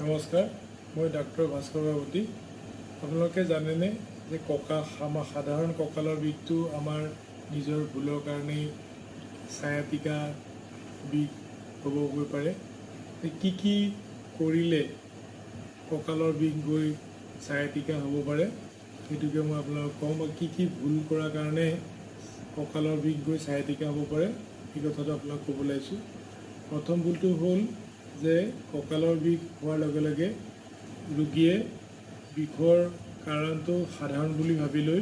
নমস্কাৰ, মই ডাক্তৰ ভাস্কৰ বাবুতি। আপোনালোকে জানেনে যে সাধাৰণ কঁকালৰ বিষটো আমাৰ নিজৰ ভুলৰ কাৰণেই ছায়াটিকা বিষ হ'বগৈ পাৰে। কি কৰিলে কঁকালৰ বিষ গৈ ছায়াটিকা হ'ব পাৰে সেইটোকে মই আপোনালোকক কওঁ, বা কি ভুল কৰাৰ কাৰণে কঁকালৰ বিষ গৈ ছায়াটিকা হ'ব পাৰে সেই কথাটো আপোনাক ক'বলৈ আহিছোঁ। প্ৰথম ভুলটো হ'ল যে কঁকালৰ বিষ হোৱাৰ লগে লগে ৰোগীয়ে বিষৰ কাৰণটো সাধাৰণ বুলি ভাবি লৈ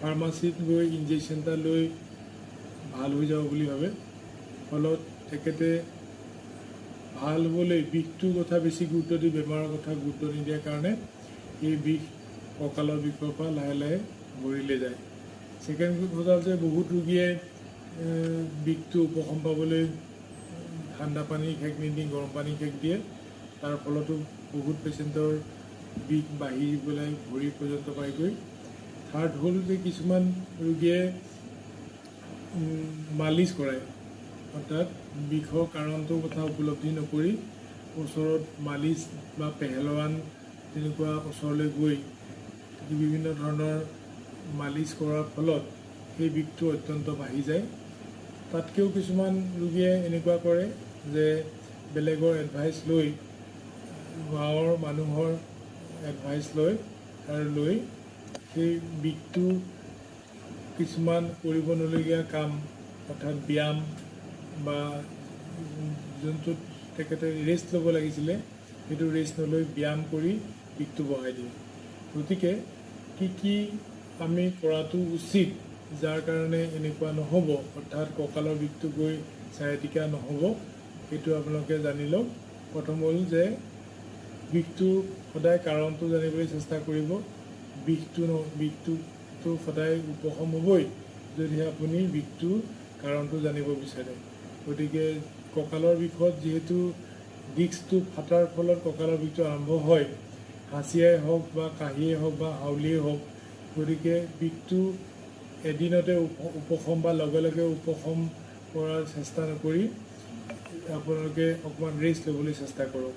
ফাৰ্মাচীত গৈ ইনজেকশ্যন এটা লৈ ভাল হৈ যাব বুলি ভাবে। ফলত তেখেতে ভাল হ'বলৈ বিষটোৰ কথা বেছি গুৰুত্ব দি বেমাৰৰ কথা গুৰুত্ব নিদিয়াৰ কাৰণে এই বিষ কঁকালৰ বিষৰ পৰা লাহে লাহে বঢ়িলে যায়। ছেকেণ্ড কথা হ'ল যে বহুত ৰোগীয়ে বিষটো উপশম পাবলৈ ঠাণ্ডা পানী সেক নিদি গৰম পানী সেক দিয়ে। তাৰ ফলতো বহুত পেচেণ্টৰ বিষ বাঢ়ি পেলাই ভৰি পৰ্যন্ত পায়গৈ। থাৰ্ড হ'ল যে কিছুমান ৰোগীয়ে মালিচ কৰায়, অৰ্থাৎ বিষৰ কাৰণটোৰ কথা উপলব্ধি নকৰি ওচৰত মালিচ বা পেহেলৱান তেনেকুৱা ওচৰলৈ গৈ বিভিন্ন ধৰণৰ মালিচ কৰাৰ ফলত সেই বিষটো অত্যন্ত বাঢ়ি যায়। তাতকৈও কিছুমান ৰোগীয়ে এনেকুৱা কৰে যে বেলেগৰ এডভাইচ লৈ, গাঁৱৰ মানুহৰ এডভাইচ লৈ সেই বিষটো কিছুমান কৰিব নলগীয়া কাম, অৰ্থাৎ ব্যায়াম বা যোনটোত তেখেতে ৰেষ্ট ল'ব লাগিছিলে সেইটো ৰেষ্ট নলৈ ব্যায়াম কৰি বিষটো বঢ়াই দিয়ে। গতিকে কি আমি কৰাটো উচিত যাৰ কাৰণে এনেকুৱা নহ'ব, অৰ্থাৎ কঁকালৰ বিষটো গৈ ছায়াটিকা নহ'ব, সেইটো আপোনালোকে জানি লওক। প্ৰথম হ'ল যে বিষটো সদায় কাৰণটো জানিবলৈ চেষ্টা কৰিব। বিষটো সদায় উপশম হ'বই যদিহে আপুনি বিষটোৰ কাৰণটো জানিব বিচাৰে। গতিকে কঁকালৰ বিষত যিহেতু ডিস্কটো ফাটাৰ ফলত কঁকালৰ বিষটো আৰম্ভ হয়, হাঁচিয়াই হওক বা কাহিয়ে হওক বা হাউলিয়েই হওক, গতিকে বিষটো এদিনতে উপশম বা লগে লগে উপশম কৰাৰ চেষ্টা নকৰি আপোনালোকে অকণমান ৰেষ্ট ল'বলৈ চেষ্টা কৰক।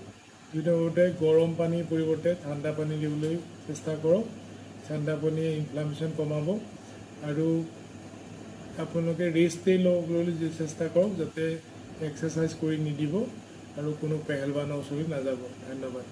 দ্বিতীয়তে গৰম পানীৰ পৰিৱৰ্তে ঠাণ্ডা পানী দিবলৈ চেষ্টা কৰক। ঠাণ্ডা পানীয়ে ইনফ্লামেশ্যন কমাব আৰু আপোনালোকে ৰেষ্টেই ল'বলৈ চেষ্টা কৰক, যাতে এক্সাৰচাইজ কৰি নিদিব আৰু কোনো পেহেলৱানৰ ওচৰলৈ নাযাব। ধন্যবাদ।